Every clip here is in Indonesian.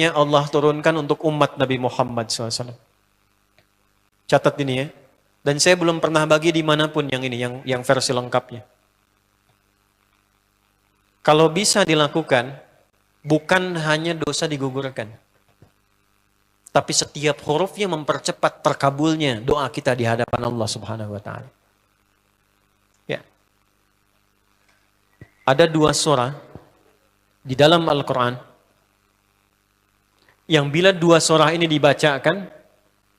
Allah turunkan untuk umat Nabi Muhammad SAW. Catat ini ya. Dan saya belum pernah bagi dimanapun yang ini, yang versi lengkapnya. Kalau bisa dilakukan, bukan hanya dosa digugurkan, tapi setiap hurufnya mempercepat terkabulnya doa kita di hadapan Allah Subhanahu wa Ta'ala. Ya. Ada 2 surah di dalam Al-Quran yang bila 2 surah ini dibacakan,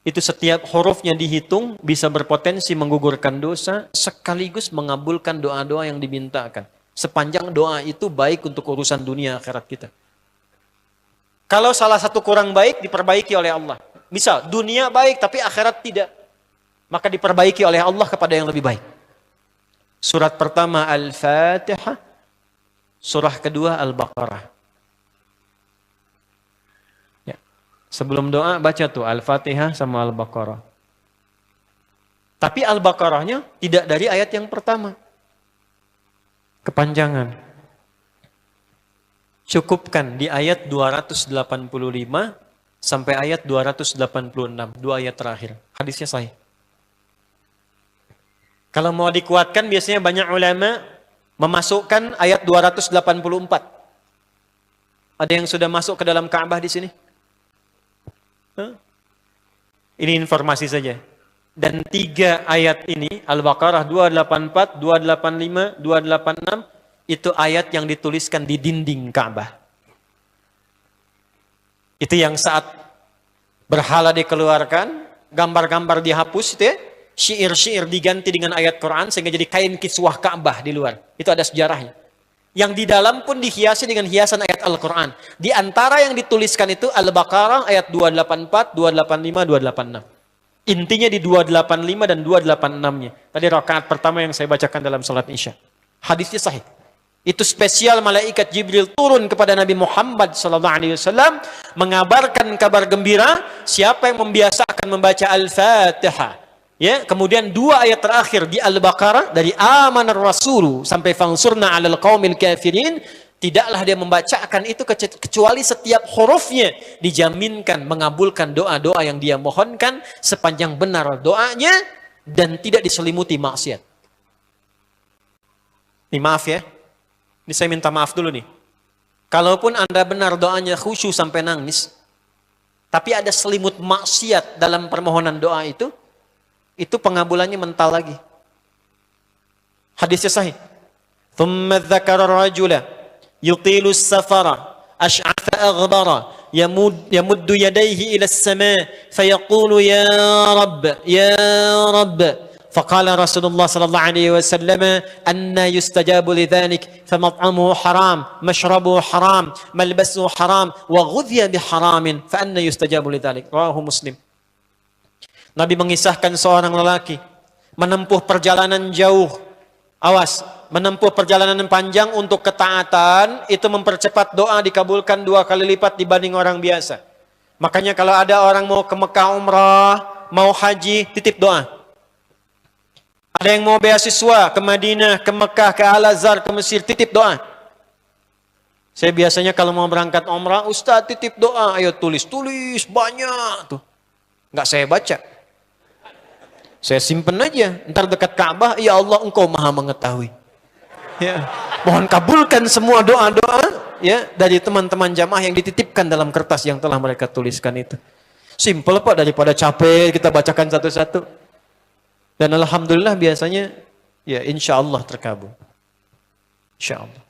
itu setiap hurufnya dihitung bisa berpotensi menggugurkan dosa sekaligus mengabulkan doa-doa yang dimintakan. Sepanjang doa itu baik untuk urusan dunia akhirat kita. Kalau salah satu kurang baik diperbaiki oleh Allah. Misal dunia baik tapi akhirat tidak, maka diperbaiki oleh Allah kepada yang lebih baik. Surat pertama Al-Fatihah, surah kedua Al-Baqarah. Ya. Sebelum doa baca tuh Al-Fatihah sama Al-Baqarah. Tapi Al-Baqarahnya tidak dari ayat yang pertama. Kepanjangan. Cukupkan di ayat 285 sampai ayat 286, 2 ayat terakhir. Hadisnya sahih. Kalau mau dikuatkan biasanya banyak ulama memasukkan ayat 284. Ada yang sudah masuk ke dalam Ka'bah di sini? Ini informasi saja. Dan 3 ayat ini, Al-Baqarah 284, 285, 286, itu ayat yang dituliskan di dinding Ka'bah. Itu yang saat berhala dikeluarkan, gambar-gambar dihapus, itu ya, syair-syair diganti dengan ayat Quran, sehingga jadi kain kiswah Ka'bah di luar. Itu ada sejarahnya. Yang di dalam pun dihiasi dengan hiasan ayat Al-Quran. Di antara yang dituliskan itu Al-Baqarah ayat 284, 285, 286. Intinya di 285 dan 286-nya. Tadi rakaat pertama yang saya bacakan dalam salat Isya. Hadisnya sahih. Itu spesial malaikat Jibril turun kepada Nabi Muhammad SAW mengabarkan kabar gembira siapa yang membiasakan membaca Al-Fatihah. Ya, kemudian 2 ayat terakhir di Al-Baqarah dari amanar rasulu sampai fansurna 'alal qaumil kafirin. Tidaklah dia membacakan itu kecuali setiap hurufnya dijaminkan mengabulkan doa-doa yang dia mohonkan sepanjang benar doanya dan tidak diselimuti maksiat. Ini maaf ya. Ini saya minta maaf dulu nih. Kalaupun Anda benar doanya khusyuk sampai nangis, tapi ada selimut maksiat dalam permohonan doa itu pengabulannya mental lagi. Hadisnya sahih. Thumma dzakara rajula يطيل السفر أشعث أغبر يمد يديه إلى السماء فيقول يا رب فقال رسول الله صلى الله عليه وسلم أن يستجاب لذلك فمطعمه حرام مشربه حرام ملبسه حرام وغذي بحرام فأن يستجاب لذلك رواه مسلم. Nabi mengisahkan seorang lelaki menempuh perjalanan jauh. Awas, menempuh perjalanan panjang untuk ketaatan, itu mempercepat doa dikabulkan 2 kali lipat dibanding orang biasa. Makanya kalau ada orang mau ke Mekah umrah, mau haji, titip doa. Ada yang mau beasiswa ke Madinah, ke Mekah, ke Al-Azhar, ke Mesir, titip doa. Saya biasanya kalau mau berangkat umrah, Ustaz titip doa, ayo tulis banyak tuh. Nggak saya baca. Saya simpen aja, ntar dekat Ka'bah, ya Allah engkau maha mengetahui. Ya. Mohon kabulkan semua doa-doa ya dari teman-teman jamaah yang dititipkan dalam kertas yang telah mereka tuliskan itu. Simple Pak, daripada capek kita bacakan satu-satu. Dan alhamdulillah biasanya ya insya Allah terkabul. Insya Allah.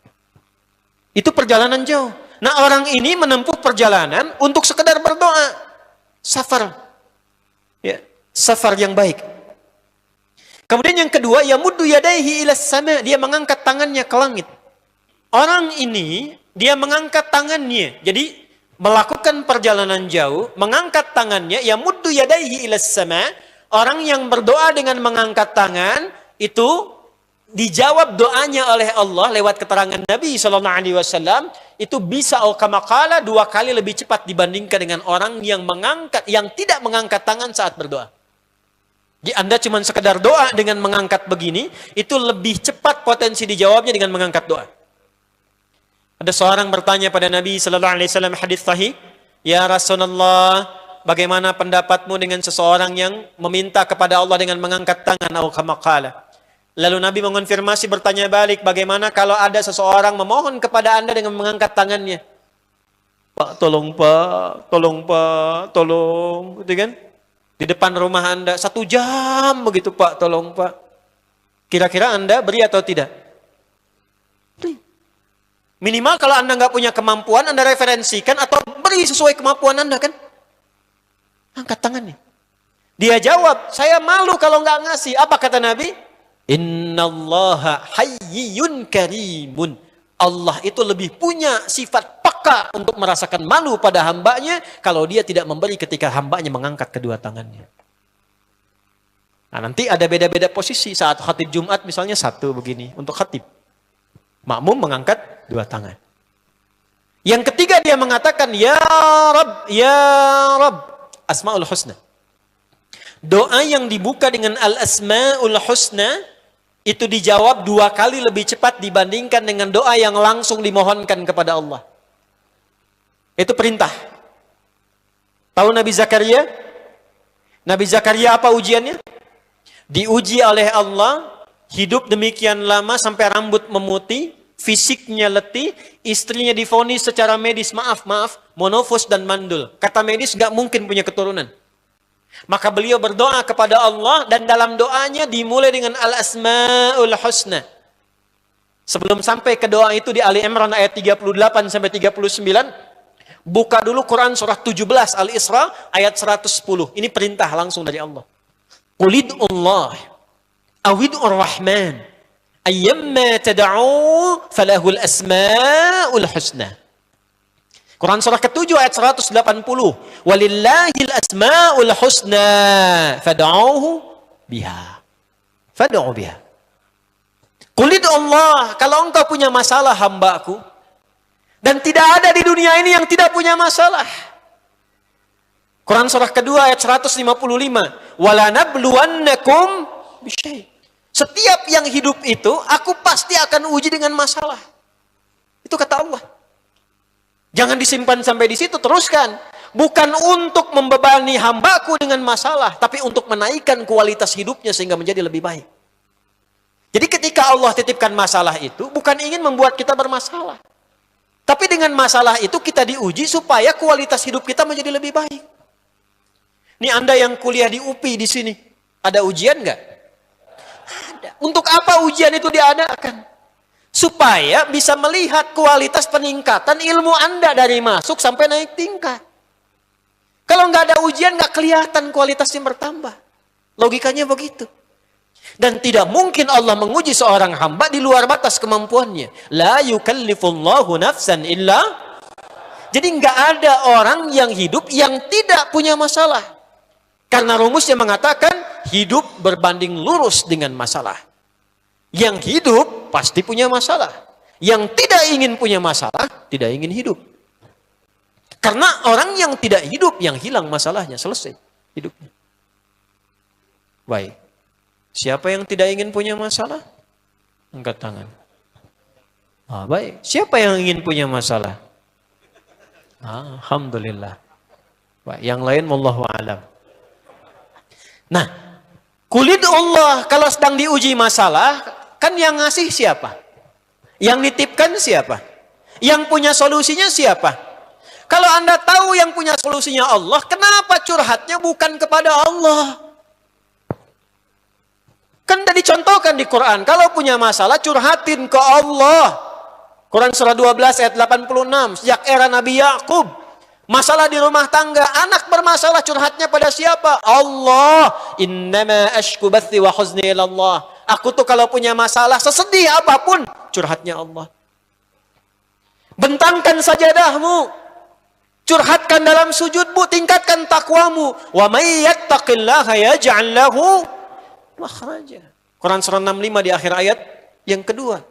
Itu perjalanan jauh. Nah orang ini menempuh perjalanan untuk sekedar berdoa. Safar. Ya, safar yang baik. Kemudian yang kedua, yamuddu yadaihi ilas sama, dia mengangkat tangannya ke langit. Orang ini dia mengangkat tangannya. Jadi melakukan perjalanan jauh, mengangkat tangannya, yamuddu yadaihi ilas sama. Orang yang berdoa dengan mengangkat tangan itu dijawab doanya oleh Allah lewat keterangan Nabi SAW, itu bisa kamakala 2 kali lebih cepat dibandingkan dengan orang yang tidak mengangkat tangan saat berdoa. Jadi Anda cuma sekedar doa dengan mengangkat begini, itu lebih cepat potensi dijawabnya dengan mengangkat doa. Ada seorang bertanya pada Nabi SAW, hadis sahih, Ya Rasulullah, bagaimana pendapatmu dengan seseorang yang meminta kepada Allah dengan mengangkat tangan atau kama qala? Lalu Nabi mengonfirmasi bertanya balik, bagaimana kalau ada seseorang memohon kepada Anda dengan mengangkat tangannya? Pak, tolong Pak, tolong Pak, tolong, gitu kan? Di depan rumah Anda 1 jam begitu Pak, tolong Pak. Kira-kira Anda beri atau tidak? Minimal kalau Anda nggak punya kemampuan, Anda referensikan atau beri sesuai kemampuan Anda kan? Angkat tangannya. Dia jawab, saya malu kalau nggak ngasih. Apa kata Nabi? Innallaha hayyun karimun. Allah itu lebih punya sifat peka untuk merasakan malu pada hambanya kalau dia tidak memberi ketika hambanya mengangkat kedua tangannya. Nah, nanti ada beda-beda posisi saat khatib Jumat misalnya 1 begini untuk khatib. Makmum mengangkat 2 tangan. Yang ketiga dia mengatakan, Ya Rabb, Ya Rabb. Asma'ul Husna. Doa yang dibuka dengan Al-Asma'ul Husna, itu dijawab 2 kali lebih cepat dibandingkan dengan doa yang langsung dimohonkan kepada Allah. Itu perintah. Tahu Nabi Zakaria? Nabi Zakaria apa ujiannya? Diuji oleh Allah, hidup demikian lama sampai rambut memutih, fisiknya letih, istrinya divonis secara medis, maaf, monofos dan mandul. Kata medis gak mungkin punya keturunan. Maka beliau berdoa kepada Allah dan dalam doanya dimulai dengan Al-Asma'ul Husna. Sebelum sampai ke doa itu di Ali Imran ayat 38 sampai 39, buka dulu Quran surah 17 Al-Isra ayat 110. Ini perintah langsung dari Allah. Qulidullah awid'ur rahman ayyamma tad'u falahul asma'ul husna. Quran surah ke-7 ayat 180. Walillahil asma'ul husna fad'uhu biha. Fad'u biha. Qulid Allah, kalau engkau punya masalah hambaku, dan tidak ada di dunia ini yang tidak punya masalah. Quran surah kedua ayat 155. Wala nabluwannakum bisyai. Setiap yang hidup itu, aku pasti akan uji dengan masalah. Itu kata Allah. Jangan disimpan sampai di situ, teruskan. Bukan untuk membebani hambaku dengan masalah, tapi untuk menaikkan kualitas hidupnya sehingga menjadi lebih baik. Jadi ketika Allah titipkan masalah itu, bukan ingin membuat kita bermasalah. Tapi dengan masalah itu kita diuji supaya kualitas hidup kita menjadi lebih baik. Ini Anda yang kuliah di UPI di sini, ada ujian nggak? Ada. Untuk apa ujian itu diadakan? Supaya bisa melihat kualitas peningkatan ilmu Anda dari masuk sampai naik tingkat. Kalau nggak ada ujian, nggak kelihatan kualitasnya bertambah. Logikanya begitu. Dan tidak mungkin Allah menguji seorang hamba di luar batas kemampuannya. La yukallifullahu nafsan illa. Jadi nggak ada orang yang hidup yang tidak punya masalah. Karena rumusnya mengatakan hidup berbanding lurus dengan masalah. Yang hidup pasti punya masalah. Yang tidak ingin punya masalah, tidak ingin hidup. Karena orang yang tidak hidup, yang hilang masalahnya, selesai hidupnya. Baik. Siapa yang tidak ingin punya masalah? Angkat tangan. Baik. Siapa yang ingin punya masalah? Alhamdulillah. Baik. Yang lain, wallahu a'lam. Nah, kulit Allah kalau sedang diuji masalah, kan yang ngasih siapa? Yang nitipkan siapa? Yang punya solusinya siapa? Kalau Anda tahu yang punya solusinya Allah, kenapa curhatnya bukan kepada Allah? Kan sudah dicontohkan di Quran, kalau punya masalah curhatin ke Allah. Quran surah 12 ayat 86, sejak era Nabi Yakub, masalah di rumah tangga, anak bermasalah curhatnya pada siapa? Allah. Innama ashku bathi wa huzni ilallah. Aku tuh kalau punya masalah, sesedih apapun, curhatnya Allah. Bentangkan sajadahmu, curhatkan dalam sujudmu, tingkatkan takwamu. Wa may yattaqillaha yaj'al lahu makhraja. Quran surah 65 di akhir ayat yang kedua.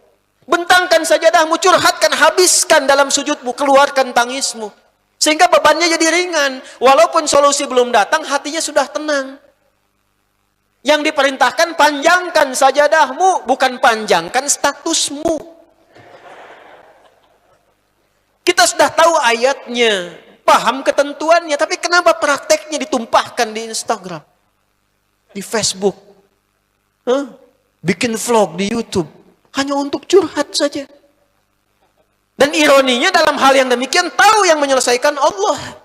Bentangkan sajadahmu, curhatkan, habiskan dalam sujudmu, keluarkan tangismu. Sehingga bebannya jadi ringan. Walaupun solusi belum datang, hatinya sudah tenang. Yang diperintahkan panjangkan sajadahmu, bukan panjangkan statusmu. Kita sudah tahu ayatnya. paham ketentuannya, tapi kenapa prakteknya ditumpahkan di Instagram, di Facebook, bikin vlog di YouTube, hanya untuk curhat saja. Dan ironinya dalam hal yang demikian, tahu yang menyelesaikan Allah.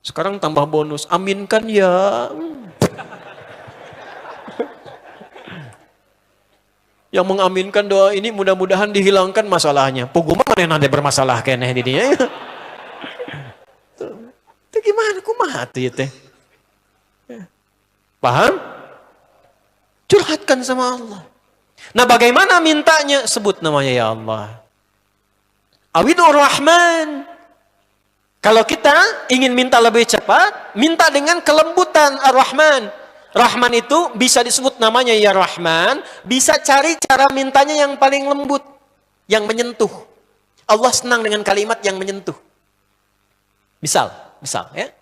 Sekarang tambah bonus, aminkan ya. Yang mengaminkan doa ini mudah-mudahan dihilangkan masalahnya. Puguma mana ada bermasalah kayaknya di dia. Itu gimana? Kumaha tuh teh? Paham? Curhatkan sama Allah. Nah, bagaimana mintanya? Sebut namanya ya Allah. Awidur Rahman. Kalau kita ingin minta lebih cepat, minta dengan kelembutan Ar-Rahman. Rahman itu bisa disebut namanya ya Rahman, bisa cari cara mintanya yang paling lembut, yang menyentuh. Allah senang dengan kalimat yang menyentuh. Misal ya.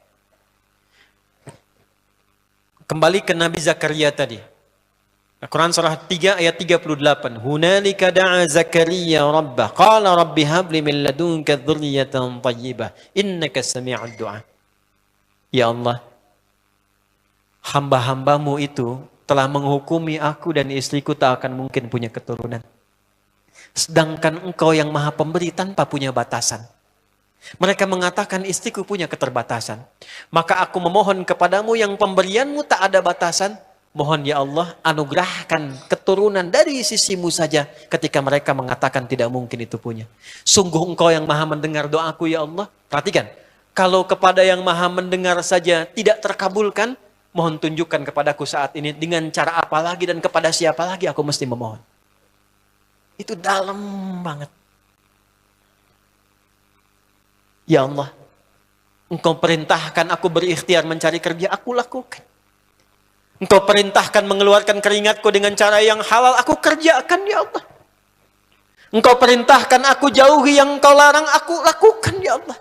Kembali ke Nabi Zakaria tadi. Al-Quran surah 3 ayat 38. Hunalika da'a Zakaria rabbah. Qala rabbi habli min ladunka dzurriyyatan thayyibah. Innaka sami'ud du'a. Ya Allah, hamba-hambamu itu telah menghukumi aku dan istriku tak akan mungkin punya keturunan. Sedangkan engkau yang maha pemberi tanpa punya batasan. Mereka mengatakan istriku punya keterbatasan. Maka aku memohon kepadamu yang pemberianmu tak ada batasan. Mohon ya Allah anugerahkan keturunan dari sisimu saja ketika mereka mengatakan tidak mungkin itu punya. Sungguh engkau yang maha mendengar doaku ya Allah. Perhatikan, kalau kepada yang maha mendengar saja tidak terkabulkan, mohon tunjukkan kepadaku saat ini dengan cara apa lagi dan kepada siapa lagi aku mesti memohon. Itu dalam banget. Ya Allah, engkau perintahkan aku berikhtiar mencari kerja, aku lakukan. Engkau perintahkan mengeluarkan keringatku dengan cara yang halal, aku kerjakan ya Allah. Engkau perintahkan aku jauhi yang engkau larang, aku lakukan ya Allah.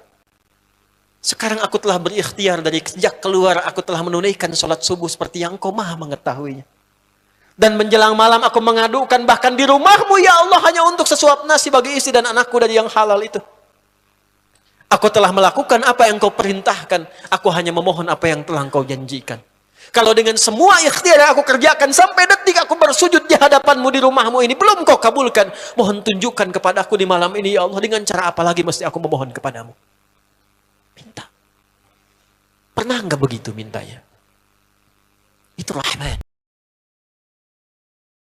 Sekarang aku telah berikhtiar dari sejak keluar, aku telah menunaikan sholat subuh seperti yang engkau maha mengetahuinya. Dan menjelang malam aku mengadukan bahkan di rumahmu ya Allah hanya untuk sesuap nasi bagi istri dan anakku dari yang halal itu. Aku telah melakukan apa yang engkau perintahkan, aku hanya memohon apa yang telah engkau janjikan. Kalau dengan semua ikhtiar yang aku kerjakan sampai detik aku bersujud di hadapanmu di rumahmu ini belum kau kabulkan, mohon tunjukkan kepadaku di malam ini ya Allah dengan cara apa lagi mesti aku memohon kepadamu. Minta. Pernah enggak begitu mintanya? Itu Rahman.